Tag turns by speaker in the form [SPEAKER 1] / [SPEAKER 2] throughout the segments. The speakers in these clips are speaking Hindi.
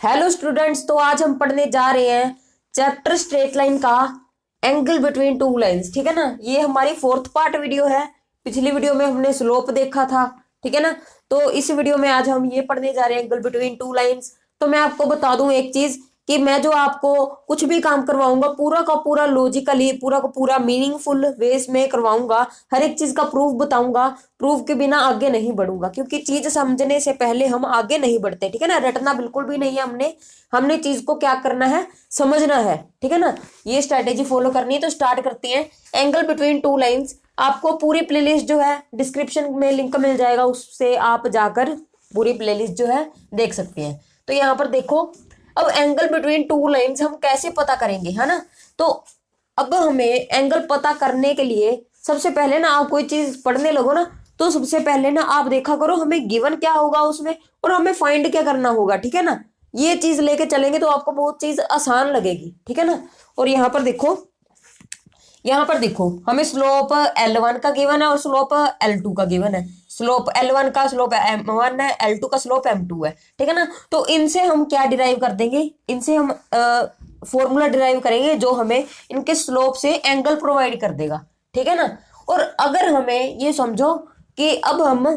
[SPEAKER 1] हेलो स्टूडेंट्स, तो आज हम पढ़ने जा रहे हैं चैप्टर स्ट्रेट लाइन का एंगल बिटवीन टू लाइंस। ठीक है ना, ये हमारी फोर्थ पार्ट वीडियो है। पिछली वीडियो में हमने स्लोप देखा था। ठीक है ना, तो इस वीडियो में आज हम ये पढ़ने जा रहे हैं एंगल बिटवीन टू लाइंस। तो मैं आपको बता दूं एक चीज कि मैं जो आपको कुछ भी काम करवाऊंगा पूरा का पूरा लॉजिकली, पूरा का पूरा मीनिंगफुल वेज में करवाऊंगा। हर एक चीज का प्रूफ बताऊंगा। प्रूफ के बिना आगे नहीं बढ़ूंगा, क्योंकि चीज समझने से पहले हम आगे नहीं बढ़ते। ठीक है ना, रटना बिल्कुल भी नहीं है। हमने हमने चीज को क्या करना है, समझना है। ठीक है ना, ये स्ट्रैटेजी फॉलो करनी है। तो स्टार्ट करते हैं। एंगल बिटवीन टू लाइंस, आपको पूरी प्लेलिस्ट जो है डिस्क्रिप्शन में लिंक मिल जाएगा, उससे आप जाकर पूरी प्लेलिस्ट जो है देख सकते हैं। तो यहाँ पर देखो, अब एंगल बिटवीन टू लाइंस हम कैसे पता करेंगे, है ना। तो अब हमें एंगल पता करने के लिए सबसे पहले ना, आप कोई चीज पढ़ने लगो ना, तो सबसे पहले ना आप देखा करो हमें गिवन क्या होगा उसमें, और हमें फाइंड क्या करना होगा। ठीक है ना, ये चीज लेके चलेंगे तो आपको बहुत चीज आसान लगेगी। ठीक है ना, और यहाँ पर देखो हमें स्लोप L1 का गिवन है और स्लोप L2 का गिवन है। स्लोप L1 का स्लोप M1 है, L2 का स्लोप M2 है। ठीक है ना, तो इनसे हम क्या डिराइव कर देंगे, इनसे हम फॉर्मूला डिराइव करेंगे जो हमें इनके स्लोप से एंगल प्रोवाइड कर देगा। ठीक है ना, और अगर हमें ये समझो कि अब हम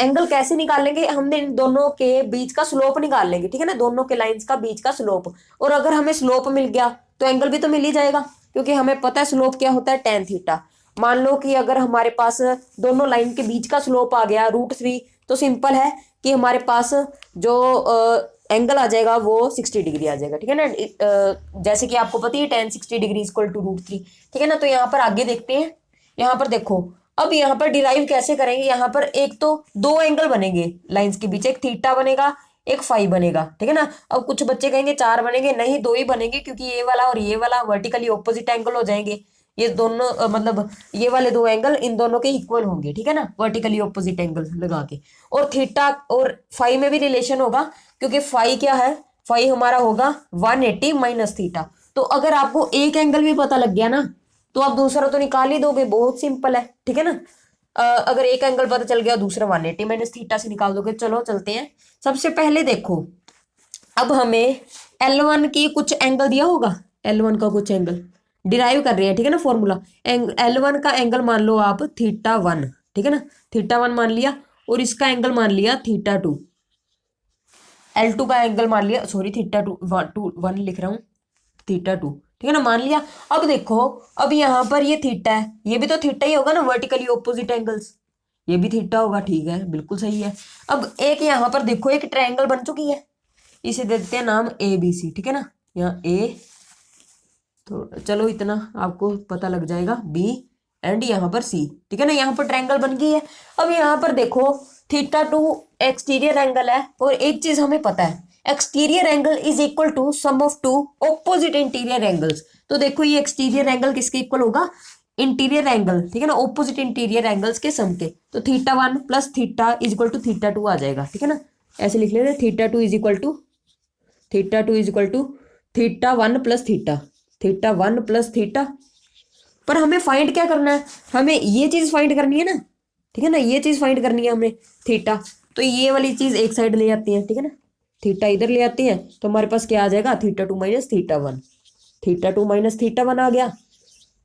[SPEAKER 1] एंगल कैसे निकालेंगे, हमने इन दोनों के बीच का स्लोप निकाल लेंगे। ठीक है ना, दोनों के लाइंस का बीच का स्लोप, और अगर हमें स्लोप मिल गया तो एंगल भी तो मिल ही जाएगा, क्योंकि हमें पता है स्लोप क्या होता है, टेन थीटा। मान लो कि अगर हमारे पास दोनों लाइन के बीच का स्लोप आ गया √3, तो सिंपल है कि हमारे पास जो एंगल आ जाएगा वो 60 डिग्री आ जाएगा। ठीक है ना, जैसे कि आपको पता ही है tan 60 डिग्री इक्वल टू √3। ठीक है ना, तो यहाँ पर आगे देखते हैं। यहाँ पर देखो, अब यहाँ पर डिराइव कैसे करेंगे। यहाँ पर एक तो दो एंगल बनेंगे लाइंस के बीच, एक थीटा बनेगा, एक फाई बनेगा। ठीक है ना, अब कुछ बच्चे कहेंगे चार बनेंगे, नहीं दो ही बनेंगे, क्योंकि ये वाला और ये वाला वर्टिकली ऑपोजिट एंगल हो जाएंगे। ये दोनों मतलब ये वाले दो एंगल इन दोनों के इक्वल होंगे। ठीक है ना, वर्टिकली ऑपोजिट एंगल लगा के। और थीटा और फाई में भी रिलेशन होगा, क्योंकि फाई क्या है, फाई हमारा होगा 180 माइनस थीटा। तो अगर आपको एक एंगल भी पता लग गया ना, तो आप दूसरा तो निकाल ही दोगे, बहुत सिंपल है। ठीक है ना, अगर एक एंगल पता चल गया, दूसरा 180 माइनस थीटा से निकाल दोगे। चलो चलते हैं। सबसे पहले देखो, अब हमें L1 की कुछ एंगल दिया होगा, L1 का कुछ एंगल डिराइव कर रहे हैं। ठीक है ना, फॉर्मूला L1 का एंगल मान लो आप θ1। ठीक है ना, θ1 मान लिया, और इसका एंगल मान लिया θ2। L2 का एंगल मान लिया, सॉरी θ1 लिख रहा हूँ, θ2। ठीक है ना, मान लिया। अब देखो, अब यहाँ पर ये थीटा है, ये भी तो थीटा ही होगा ना, वर्टिकली ऑपोजिट एंगल्स, ये भी थीटा होगा। ठीक है, बिल्कुल सही है। अब एक यहाँ पर देखो, एक ट्रायंगल बन चुकी है, इसे दे देते हैं नाम ABC। ठीक है ना, यहाँ A, तो चलो इतना आपको पता लग जाएगा, B एंड यहाँ पर C। ठीक है ना, यहाँ पर ट्रायंगल बन गई है। अब यहाँ पर देखो, θ2 एक्सटीरियर एंगल है, और एक चीज हमें पता है, exterior angle is equal to sum of two opposite interior angles. तो देखो, ये एक्सटीरियर एंगल किसके इक्वल होगा, इंटीरियर एंगल। ठीक है ना, ऑपोजिट इंटीरियर एंगल्स के सम के। तो θ1 plus theta is equal to θ2 आ जाएगा। ठीक है ना, ऐसे लिख लेते, θ2 is equal to θ1 plus theta, θ1 plus theta. पर हमें फाइंड क्या करना है, हमें ये चीज फाइंड करनी है ना। ठीक है ना, ये चीज फाइंड करनी है हमें, थीटा। तो ये वाली चीज एक साइड ले आती है। ठीक है ना, थीटा इधर ले आती है, तो हमारे पास क्या आ जाएगा, θ2 माइनस θ1। θ2 माइनस θ1 आ गया।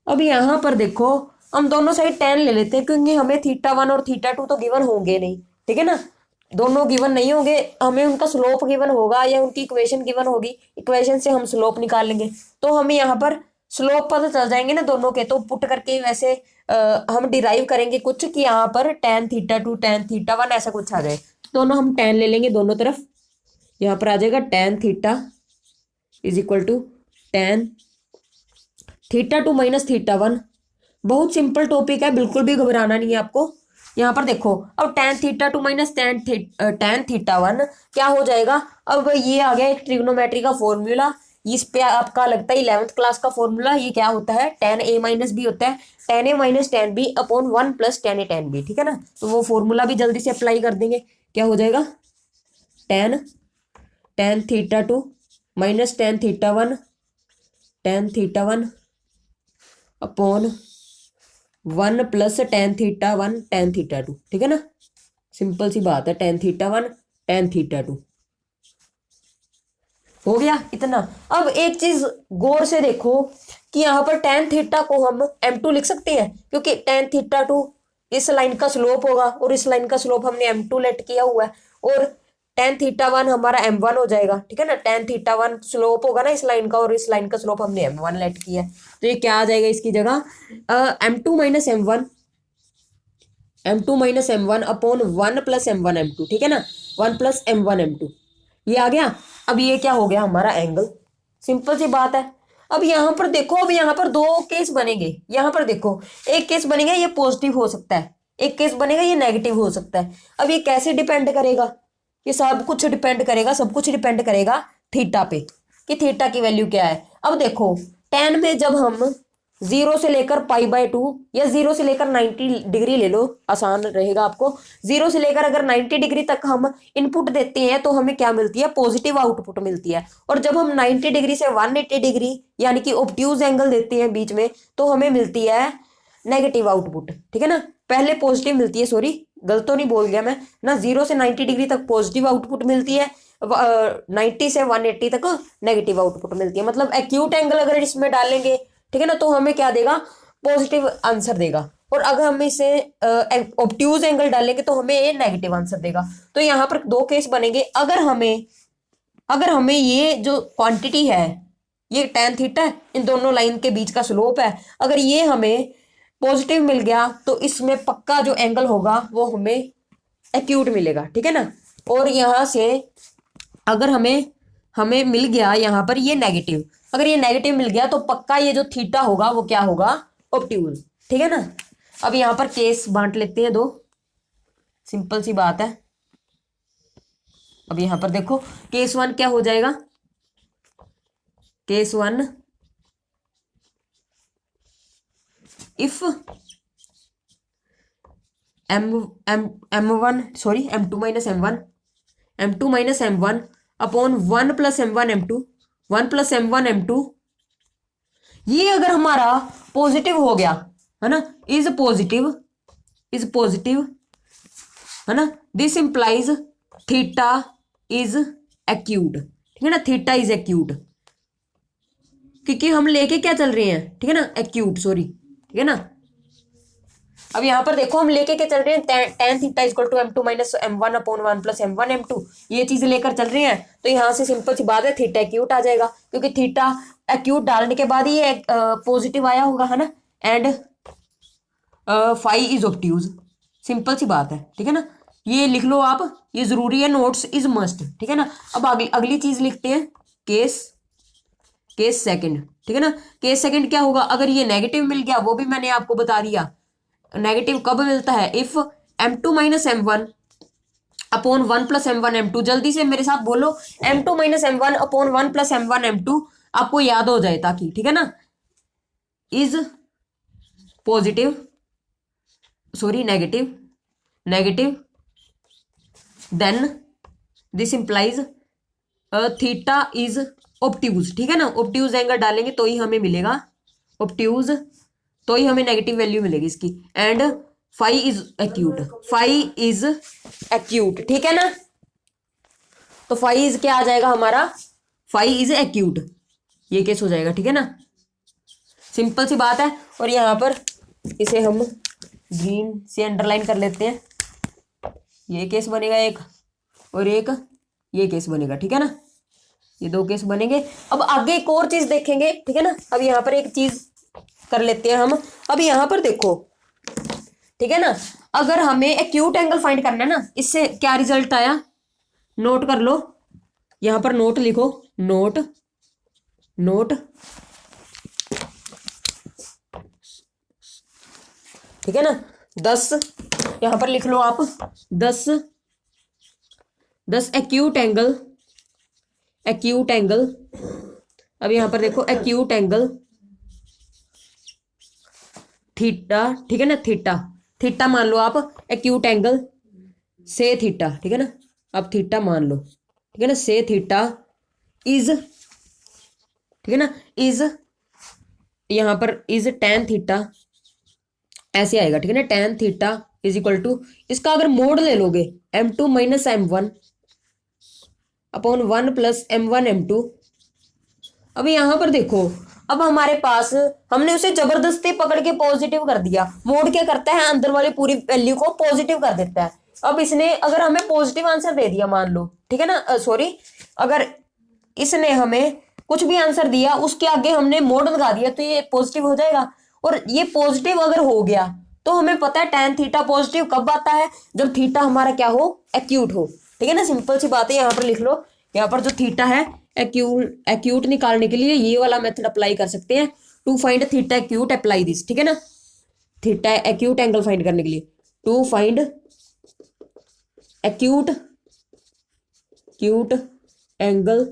[SPEAKER 1] अब यहाँ पर देखो, हम दोनों साइड टेन ले लेते हैं, क्योंकि हमें θ1 और θ2 तो गिवन होंगे नहीं। ठीक है ना, दोनों गिवन नहीं होंगे, हमें उनका स्लोप गिवन होगा या उनकी इक्वेशन गिवन होगी, इक्वेशन से हम स्लोप निकाल लेंगे। तो हमें यहाँ पर स्लोप पता चल जाएंगे ना दोनों के, तो पुट करके वैसे हम डिराइव करेंगे कुछ कि यहाँ पर tan θ2 tan θ1 ऐसा कुछ आ जाए। तो दोनों हम tan ले लेंगे दोनों तरफ, यहाँ पर आ जाएगा tan theta is equal to tan θ2 minus θ1। बहुत सिंपल टॉपिक है, बिल्कुल भी घबराना नहीं है आपको। यहाँ पर देखो, अब tan θ2 माइनस tan θ1 क्या हो जाएगा। अब ये आ गया एक ट्रिग्नोमेट्री का फॉर्मूला, इस पे आपका लगता है 11th क्लास का फॉर्मूला। ये क्या होता है, tan a माइनस बी होता है, tan a minus tan b upon 1 plus tan a tan b। ठीक है ना, तो वो फॉर्मूला भी जल्दी से अप्लाई कर देंगे। क्या हो जाएगा, tan θ2 minus tan θ1 upon 1 plus tan θ2। ठीक है ना, सिंपल सी बात है, tan θ1 tan θ2। हो गया इतना। अब एक चीज गौर से देखो कि यहाँ पर tan थीटा को हम m2 लिख सकते हैं, क्योंकि tan थीटा टू इस लाइन का स्लोप होगा और इस लाइन का स्लोप हमने m2 लेट किया हुआ है, और tan थीटा वन हमारा m1 हो जाएगा, ठीक है ना। tan थीटा वन स्लोप होगा ना इस लाइन का, और इस लाइन का स्लोप हमने m1 लेट किया है, तो ये क्या आ जाएगा इसकी जगह, m2 minus m1, m2 minus m1 upon 1 plus m1 m2, ठीक है ना, 1 प्लस m1 m2, ये आ गया। अब ये क्या हो गया हमारा एंगल, सिंपल सी बात है। अब यहाँ पर देखो, अब यहाँ पर दो केस बनेंगे, यहाँ पर देखो एक केस बनेगा ये पॉजिटिव हो सकता है, एक केस बनेगा ये नेगेटिव हो सकता है। अब ये कैसे डिपेंड करेगा, ये सब कुछ डिपेंड करेगा, सब कुछ डिपेंड करेगा थीटा पे, कि थीटा की वैल्यू क्या है। अब देखो tan में जब हम 0 से लेकर π/2 या 0 से लेकर 90 डिग्री ले लो, आसान रहेगा आपको, 0 से लेकर अगर 90 डिग्री तक हम इनपुट देते हैं तो हमें क्या मिलती है, पॉजिटिव आउटपुट मिलती है। और जब हम 90 डिग्री से 180 डिग्री यानी कि ऑब्ट्यूज एंगल देते हैं बीच में, तो हमें मिलती है नेगेटिव आउटपुट, ठीक है ना। पहले पॉजिटिव मिलती है, सॉरी गलत तो नहीं बोल गया मैं ना, 0 से 90 डिग्री तक पॉजिटिव आउटपुट मिलती है, 90 से 180 तक नेगेटिव आउटपुट मिलती है। मतलब एक्यूट एंगल अगर इसमें डालेंगे, ठीक है ना, तो हमें क्या देगा, पॉजिटिव आंसर देगा। और अगर हम इसे ऑब्ट्यूज एंगल डालेंगे तो हमें ये नेगेटिव आंसर देगा। तो यहाँ पर दो केस बनेंगे। अगर हमें ये जो क्वांटिटी है, ये tan थीटा है, इन दोनों लाइन के बीच का स्लोप है, अगर ये हमें पॉजिटिव मिल गया तो इसमें पक्का जो एंगल होगा वो हमें एक्यूट मिलेगा, ठीक है ना। और यहाँ से अगर हमें मिल गया यहाँ पर ये नेगेटिव, अगर ये नेगेटिव मिल गया तो पक्का ये जो थीटा होगा वो क्या होगा, ऑब्ट्यूज, ठीक है ना। अब यहाँ पर केस बांट लेते हैं दो, सिंपल सी बात है। अब यहाँ पर देखो केस वन क्या हो जाएगा, case one if m2 minus m1 upon 1 plus m1 m2, 1 plus m1 m2, ये अगर हमारा पॉजिटिव हो गया है ना, इज पॉजिटिव है ना, this implies theta is acute, ठीक है ना, थीटा इज एक्यूट, क्योंकि हम लेके क्या चल रहे हैं, ठीक है ना, एक्यूट, सॉरी, ठीक है ना। अब यहाँ पर देखो हम लेके क्या चल रहे हैं, tan theta equal to m2 minus m1 upon 1 plus m1 m2, ये चीज लेकर चल रही है। तो यहाँ से सिंपल सी बात है, थीटा एक्यूट आ जाएगा, क्योंकि थीटा एक्यूट डालने के बाद ये पॉजिटिव आया होगा, है ना, and phi is obtuse, simple सी बात है, ठीक है ना। ये लिख लो आप, ये जरूरी है, नोट्स इज मस्ट, ठीक है ना। अब अगली चीज लिखते हैं, केस सेकंड, ठीक है ना। केस सेकंड क्या होगा, अगर ये नेगेटिव मिल गया, वो भी मैंने आपको बता दिया, नेगेटिव कब मिलता है, if m2 minus m1 upon 1 plus m1 m2, जल्दी से मेरे साथ बोलो, m2 minus m1 upon 1 plus m1 m2, आपको याद हो जाए ताकि, ठीक है ना, is positive, sorry negative, then this implies theta is obtuse, ठीक है ना। ऑब्ट्यूज एंगल डालेंगे तो ही हमें मिलेगा ऑब्ट्यूज, तो ही हमें नेगेटिव वैल्यू मिलेगी इसकी, एंड फाई इज एक्यूट, ठीक है ना। तो फाई इज क्या आ जाएगा हमारा, फाई इज एक्यूट, ये केस हो जाएगा, ठीक है ना, सिंपल सी बात है। और यहाँ पर इसे हम ग्रीन से अंडरलाइन कर लेते हैं, ये केस बनेगा एक, और एक ये केस बनेगा, ठीक है ना, ये दो केस बनेंगे। अब आगे एक और चीज देखेंगे, ठीक है ना। अब यहाँ पर एक चीज कर लेते हैं हम, अब यहाँ पर देखो, ठीक है ना, अगर हमें एक्यूट एंगल फाइंड करना है ना, इससे क्या रिजल्ट आया, नोट कर लो, यहाँ पर नोट लिखो, नोट ठीक है ना, 10 यहाँ पर लिख लो आप, 10 एक्यूट एंगल, अब यहाँ पर देखो एक्यूट एंगल थीटा, ठीक है ना, थीटा मान लो आप, एक्यूट एंगल से थीटा, ठीक है ना, अब थीटा मान लो, ठीक है ना, से थीटा इज, ठीक है ना, इज, यहाँ पर इज tan थीटा, ऐसे आएगा, ठीक है ना, tan theta is equal to, इसका अगर मोड ले लोगे m2 minus m1 upon 1 plus m1 m2, अब यहाँ पर देखो, अब हमारे पास हमने उसे जबरदस्ती पकड़ के पॉजिटिव कर दिया, मोड क्या करता है, अंदर वाली पूरी वैल्यू को पॉजिटिव कर देता है। अब इसने अगर हमें पॉजिटिव आंसर दे दिया मान लो, ठीक है ना, सॉरी, अगर इसने हमें कुछ भी आंसर दिया उसके आगे हमने मोड लगा दिया तो ये पॉजिटिव हो जाएगा। और ये पॉजिटिव अगर हो गया तो हमें पता है tan थीटा पॉजिटिव कब आता है, जब थीटा हमारा क्या हो, एक्यूट हो, ठीक है ना। सिंपल सी बात है, यहाँ पर लिख लो, यहाँ पर जो थीटा है एक्यूट निकालने के लिए ये वाला मेथड अप्लाई कर सकते हैं। To find theta acute apply this, ठीक है ना, थीटा एक्यूट एंगल फाइंड करने के लिए, to find acute angle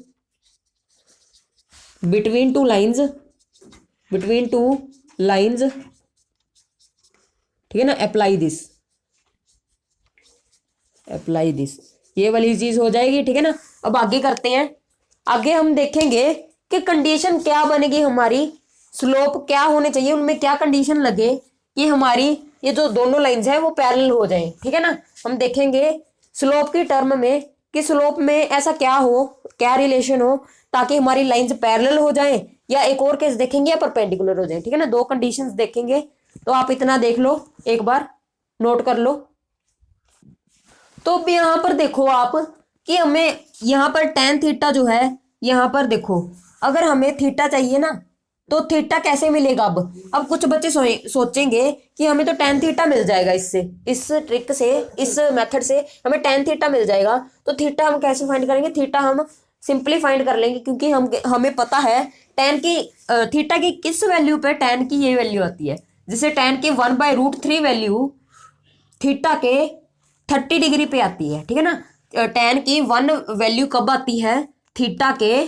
[SPEAKER 1] between two lines, ठीक है ना, अप्लाई दिस, ये वाली चीज हो जाएगी, ठीक है ना। अब आगे करते हैं, आगे हम देखेंगे कि कंडीशन क्या बनेगी हमारी, स्लोप क्या होने चाहिए, उनमें क्या कंडीशन लगे कि हमारी ये जो दोनों लाइंस है वो पैरेलल हो जाएं, ठीक है ना। हम देखेंगे स्लोप की टर्म में कि स्लोप में ऐसा क्या हो, क्या रिलेशन हो ताकि हमारी लाइंस पैरेलल हो जाएं, या एक और केस देखेंगे या परपेंडिकुलर हो जाए, ठीक है ना। दो कंडीशंस देखेंगे, तो आप इतना देख लो, एक बार नोट कर लो। तो अब यहाँ पर देखो आप कि हमें यहाँ पर tan थीटा जो है, यहाँ पर देखो अगर हमें थीटा चाहिए ना तो थीटा कैसे मिलेगा। अब कुछ बच्चे सोचेंगे कि हमें तो tan थीटा मिल जाएगा, इससे, इस ट्रिक से, इस मेथड से हमें tan थीटा मिल जाएगा, तो थीटा हम कैसे फाइंड करेंगे, थीटा हम सिंपली फाइंड कर लेंगे, क्योंकि हमें पता है tan की थीटा की किस वैल्यू पे tan की ये वैल्यू आती है। जैसे tan की 1/√3 वैल्यू थीटा के 30 डिग्री पे आती है, ठीक है ना। tan की 1 वैल्यू कब आती है, थीटा के,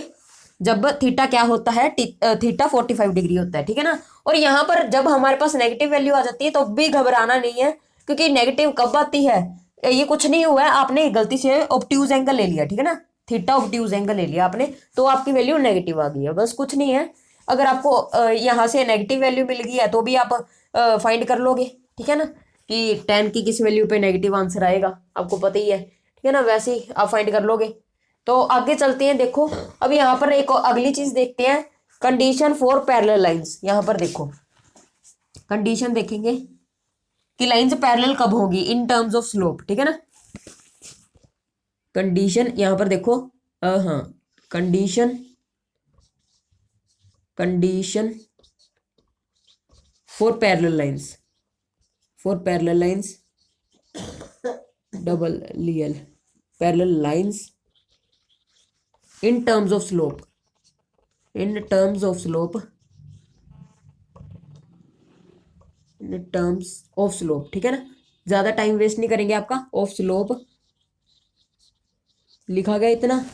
[SPEAKER 1] जब थीटा क्या होता है, थीटा 45 डिग्री होता है, ठीक है ना। और यहाँ पर जब हमारे पास नेगेटिव वैल्यू आ जाती है तो भी घबराना नहीं है, क्योंकि नेगेटिव कब आती है, ये कुछ नहीं हुआ है, आपने गलती से ऑब्ट्यूज एंगल ले लिया, ठीक है ना, थीटा ऑब्ट्यूज एंगल ले लिया आपने, तो आपकी वैल्यू नेगेटिव आ गई है, बस कुछ नहीं है। अगर आपको यहाँ से नेगेटिव वैल्यू मिल गई है तो भी आप फाइंड कर लोगे, ठीक है ना, कि tan की किस वैल्यू पे नेगेटिव आंसर आएगा, आपको पता ही है, ठीक है ना, वैसे ही आप फाइंड कर लोगे। तो आगे चलते हैं, देखो अब यहाँ पर एक अगली चीज देखते हैं, कंडीशन फॉर पैरेलल लाइंस। यहाँ पर देखो कंडीशन देखेंगे कि लाइंस पैरेलल कब होगी इन टर्म्स ऑफ स्लोप, ठीक है ना। कंडीशन यहाँ पर देखो, हाँ, condition for parallel lines, double LL, parallel lines in terms of slope, ठीक है ना। ज्यादा टाइम वेस्ट नहीं करेंगे आपका, ऑफ स्लोप लिखा गया इतना,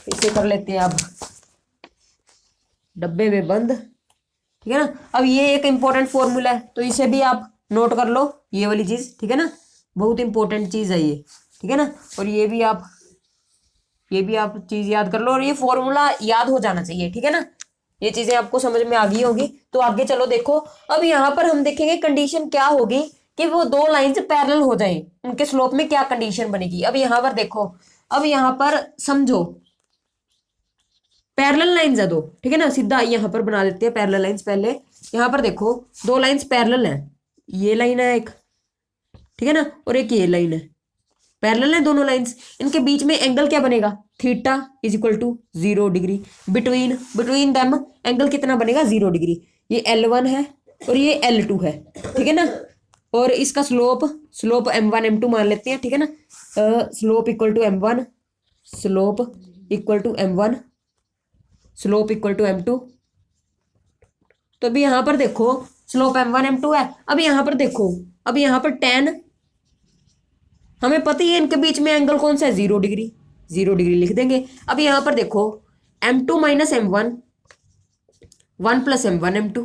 [SPEAKER 1] इसे कर लेते हैं अब डब्बे में बंद, ठीक है ना। अब ये एक इंपॉर्टेंट फॉर्मूला है तो इसे भी आप नोट कर लो, ये वाली चीज, ठीक है ना, बहुत इंपॉर्टेंट चीज है ये, ठीक है ना। और ये भी आप चीज याद कर लो, और ये फॉर्मूला याद हो जाना चाहिए, ठीक है ना। ये चीजें आपको समझ में आ गई होगी, तो आगे चलो देखो। अब यहाँ पर हम देखेंगे कंडीशन क्या होगी कि वो दो लाइंस पैरेलल हो जाएं, उनके स्लोप में क्या कंडीशन बनेगी। अब यहाँ पर देखो, अब यहाँ पर समझो पैरेलल लाइंस है दो, ठीक है ना, सीधा यहाँ पर बना देते हैं पैरेलल लाइंस। पहले यहाँ पर देखो दो लाइंस पैरेलल है, ये लाइन है एक, ठीक है ना, और एक ये लाइन है, पैरेलल है दोनों लाइंस, इनके बीच में एंगल क्या बनेगा, theta is equal to 0 degree, between them angle कितना बनेगा, 0 डिग्री। ये L1 है और ये L2 है, ठीक है ना। और इसका स्लोप m1 m2 मान लेते हैं, ठीक है ना, slope equal to m1, slope equal to m1, slope equal to m2। तो अभी यहाँ पर देखो स्लोप m1 m2 है। अब यहाँ पर देखो, अब यहाँ पर tan, हमें पता ही है इनके बीच में एंगल कौन सा है, 0 डिग्री, 0 डिग्री लिख देंगे। अब यहाँ पर देखो m2 minus m1, 1 plus m1 m2।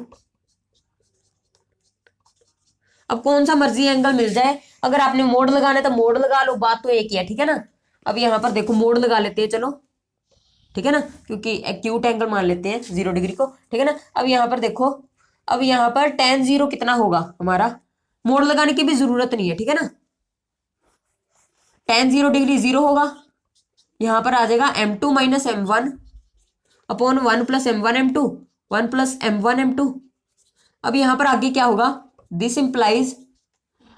[SPEAKER 1] अब कौन सा मर्जी एंगल मिल जाए, अगर आपने मोड लगाना है तो मोड लगा लो, बात तो एक ही है, ठीक है ना। अब यहाँ पर देखो मोड लगा लेते हैं, चलो, ठीक है ना, क्योंकि एक्यूट एंगल मान लेते हैं 0 डिग्री को, ठीक है ना। अब यहाँ पर देखो, अब यहाँ पर tan 0 कितना होगा हमारा, मोड लगाने की भी जरूरत नहीं है, ठीक है ना, tan 0 डिग्री 0 होगा। यहाँ पर आ जाएगा m2 minus m1 upon 1 + m1 m2, 1 + m1 m2। अब यहाँ पर आगे क्या होगा, दिस इंप्लाइज,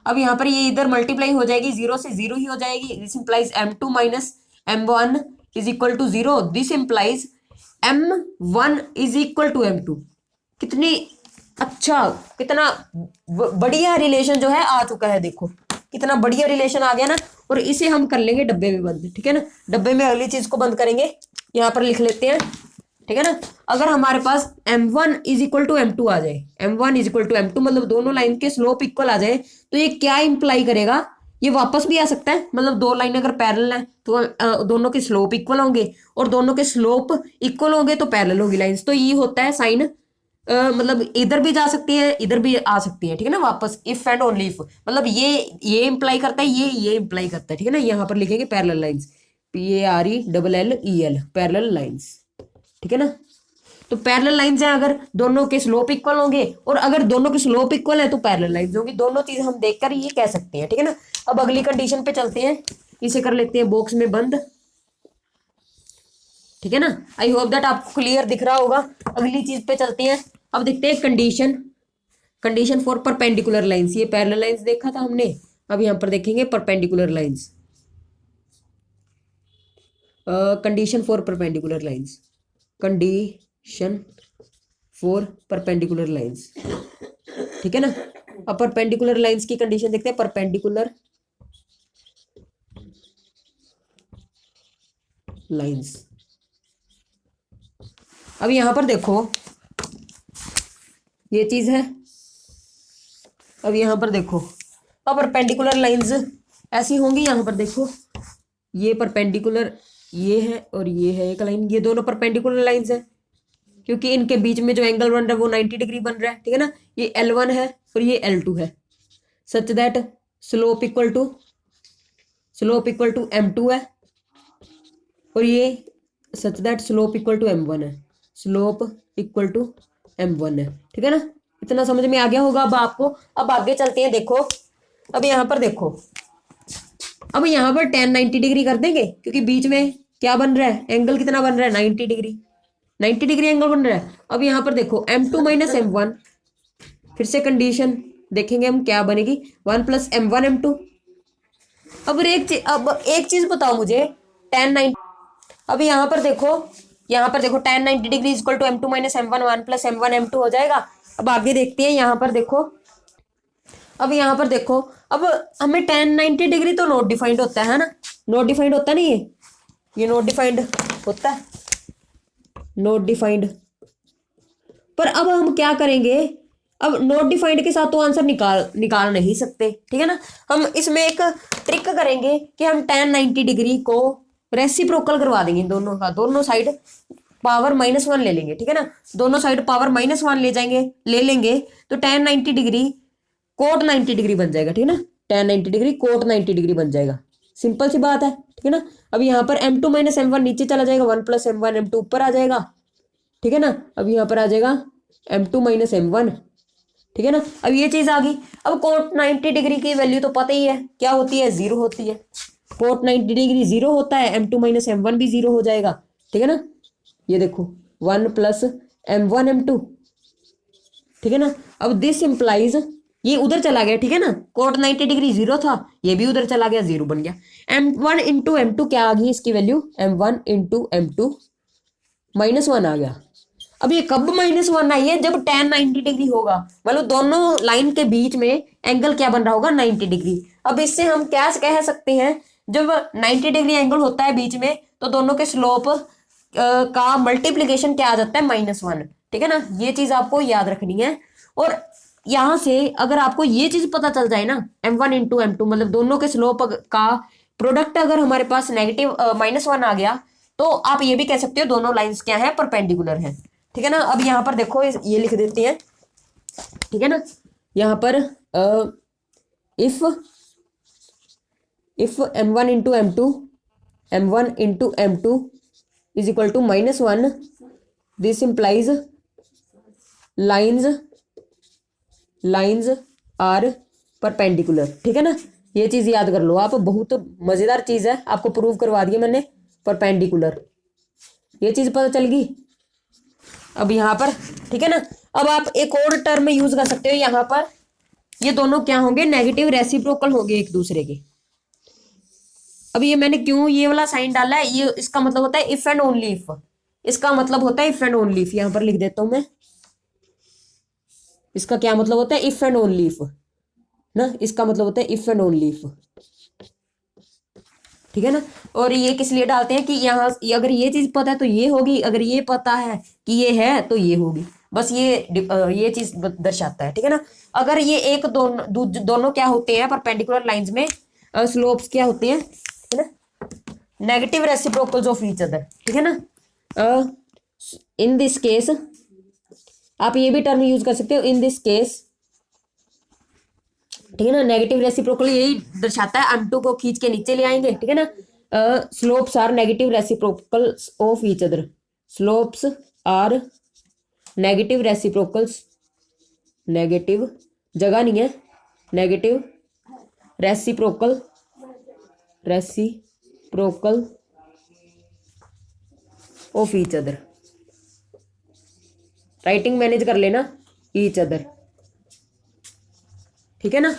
[SPEAKER 1] अब यहाँ पर ये इधर मल्टीप्लाई हो जाएगी, 0 से 0 ही हो जाएगी। This implies m2 - m1 = 0। This implies m1 = m2। कितनी अच्छा, कितना बढ़िया रिलेशन जो है आ चुका है, देखो कितना बढ़िया रिलेशन आ गया ना। और इसे हम कर लेंगे डब्बे में बंद, ठीक है ना। डब्बे में अगली चीज को बंद करेंगे, यहाँ पर लिख लेते हैं, ठीक है ना। अगर हमारे पास m1 = m2 आ जाए, m1 = m2 मतलब दोनों लाइन के स्लोप इक्वल आ जाए, तो ये क्या इंप्लाई करेगा, ये वापस भी आ सकता है। मतलब दो लाइन अगर पैरेलल है तो दोनों के स्लोप इक्वल होंगे, और दोनों के स्लोप इक्वल होंगे तो पैरेलल होगी लाइंस। तो ये होता है साइन, मतलब इधर भी जा सकती है, इधर भी आ सकती है, ठीक है ना। वापस इफ एंड ओनली इफ, मतलब ये इंप्लाई करता है, ये इंप्लाई करता है, ठीक है ना। यहाँ पर लिखेंगे parallel lines, PARELLEL, parallel lines, ठीक है ना। तो पैरेलल लाइंस हैं अगर दोनों के स्लोप इक्वल होंगे, और अगर दोनों के स्लोप इक्वल है तो पैरेलल लाइंस होंगी। दोनों चीज हम देखकर ये कह सकते हैं, ठीक है ना। अब अगली कंडीशन पे चलते हैं, इसे कर लेते हैं बॉक्स में बंद, ठीक है ना। आई होप दैट आपको क्लियर दिख रहा होगा। अगली चीज पे चलते हैं, अब देखते हैं कंडीशन फॉर परपेंडिकुलर लाइंस। ये पैरेलल लाइंस देखा था हमने, अब यहाँ पर देखेंगे perpendicular lines. Condition for perpendicular lines, condition for perpendicular lines, ठीक है ना। अब परपेंडिकुलर लाइंस की कंडीशन देखते हैं, परपेंडिकुलर लाइंस। अब यहां पर देखो ये चीज है, अब यहां पर देखो, अब परपेंडिकुलर लाइंस ऐसी होंगी। यहां पर देखो ये परपेंडिकुलर, ये है और ये है एक लाइन, ये दोनों परपेंडिकुलर लाइंस है, क्योंकि इनके बीच में जो एंगल बन रहा है वो 90 डिग्री बन रहा है, ठीक है ना। ये L1 है और ये L2 है, such that slope equal to m2 है, और ये such that slope equal to m1 है, स्लोप इक्वल टू m1 है, ठीक है ना। इतना समझ में आ गया होगा अब आपको। अब आगे चलते हैं, देखो अब यहाँ पर देखो, अब यहाँ पर tan 90 डिग्री कर देंगे, क्योंकि बीच में क्या बन रहा है, एंगल कितना बन रहा है, 90 डिग्री, 90 डिग्री एंगल बन रहा है। अब यहाँ पर देखो m2 - m1, फिर से कंडीशन देखेंगे हम क्या बनेगी, 1 + m1 m2। अब एक चीज बताओ मुझे, tan 90, अब यहाँ पर देखो tan 90 degree equal to m2 - m1, 1 + m1 m2 हो जाएगा। अब आगे देखते हैं, यहाँ पर देखो, अब यहाँ पर देखो, अब हमें tan 90 डिग्री तो नॉट डिफाइंड होता है ना, नॉट डिफाइंड होता नहीं है, ये नॉट डिफाइंड होता है, नॉट डिफाइंड। पर अब हम क्या करेंगे, अब नॉट डिफाइंड के साथ तो आंसर निकाल नहीं सकते, ठीक है ना। हम इसमें एक ट्रिक करेंगे कि हम tan 90 डिग्री को रेसिप्रोकल करवा देंगे, दोनों का, दोनों साइड पावर -1 ले लेंगे, ठीक है ना। दोनों साइड पावर -1 ले लेंगे तो tan 90 डिग्री कोट 90 डिग्री बन जाएगा, ठीक है ना। tan 90 डिग्री कोट 90 डिग्री बन जाएगा, सिंपल सी बात है, ठीक है ना। अब यहाँ पर m2 - m1 नीचे चला जाएगा, 1 + m1 m2 ऊपर आ जाएगा, ठीक है ना। अब यहाँ पर आ जाएगा m2 - m1, ठीक है ना। अब ये चीज आ गई। अब कोट 90 डिग्री की वैल्यू तो पता ही है क्या होती है, 0 होती है। कोट 90 डिग्री 0 होता है, m2 - m1 भी 0 हो जाएगा, ठीक है ना। ये देखो 1 + m1 m2, ठीक है ना। अब दिस इंप्लाइज, ये उधर चला गया, ठीक है ना, कोट 90 डिग्री 0 था, ये भी उधर चला गया, 0 बन गया। m1 × m2 क्या आ गई इसकी वैल्यू, m1 × m2 -1 आ गया। अब ये कब -1 आई है, जब tan 90 डिग्री होगा, मतलब दोनों लाइन के बीच में एंगल क्या बन रहा होगा, 90 डिग्री। अब इससे हम क्या कह सकते हैं, जब 90 डिग्री एंगल होता है बीच में, तो दोनों के स्लोप का मल्टीप्लीकेशन क्या आ जाता है, -1, ठीक है ना। ये चीज आपको याद रखनी है। और यहां से अगर आपको ये चीज पता चल जाए ना, m1 × m2 मतलब दोनों के स्लोप का प्रोडक्ट अगर हमारे पास नेगेटिव -1 आ गया, तो आप ये भी कह सकते हो दोनों लाइंस क्या है, परपेंडिकुलर है, ठीक है ना। अब यहाँ पर देखो ये लिख देते हैं, ठीक है ना। यहाँ पर if m1 × m2 is equal to -1, this implies lines are perpendicular, ठीक है ना। ये चीज याद कर लो आप, बहुत मजेदार चीज है, आपको प्रूव करवा दिया मैंने, परपेंडिकुलर, ये चीज पता चल गई। अब यहाँ पर ठीक है ना। अब आप एक और टर्म यूज कर सकते हो यहाँ पर, ये दोनों क्या होंगे, नेगेटिव रेसिप्रोकल होंगे एक दूसरे के। अब ये मैंने क्यों ये वाला साइन डाला है, ये इसका मतलब होता है इफ एंड ओनली इफ, इसका मतलब होता है इफ एंड ओनली इफ। यहां पर लिख देता हूं मैं, इसका क्या मतलब होता है, इफ एंड ओनली इफ ना, इसका मतलब होता है इफ एंड ओनली इफ, ठीक है ना। और ये किस लिए डालते हैं कि यहाँ अगर ये चीज पता है तो ये होगी, अगर ये पता है कि ये है तो ये होगी, बस ये चीज दर्शाता है, ठीक है ना। अगर ये एक दोनों क्या होते हैं परपेंडिकुलर लाइंस में, स्लोप्स क्या होते हैं, ठीक है ना, negative reciprocals of each other, ठीक है ना। इन दिस केस आप ये भी टर्म यूज कर सकते हो, इन दिस केस, ठीक है ना। नेगेटिव रेसिप्रोकल यही दर्शाता है, M2 को खींच के नीचे ले आएंगे, ठीक है ना। Slopes are negative reciprocals of each other, slopes are negative reciprocals, negative जगह नहीं है, negative reciprocal, reciprocal of each other, writing manage कर लेना, ईच अदर, ठीक है ना।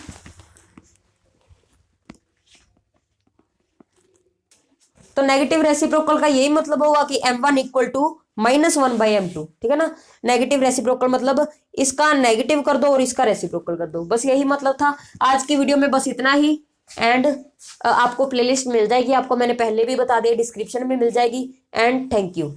[SPEAKER 1] तो नेगेटिव रेसिप्रोकल का यही मतलब होगा कि M1 इक्वल टू -1/M2, ठीक है ना। नेगेटिव रेसिप्रोकल मतलब इसका नेगेटिव कर दो और इसका रेसिप्रोकल कर दो, बस यही मतलब था आज की वीडियो में, बस इतना ही। एंड आपको प्लेलिस्ट मिल जाएगी, आपको मैंने पहले भी बता दिया, डिस्क्रिप्शन में मिल जाएगी। And thank you.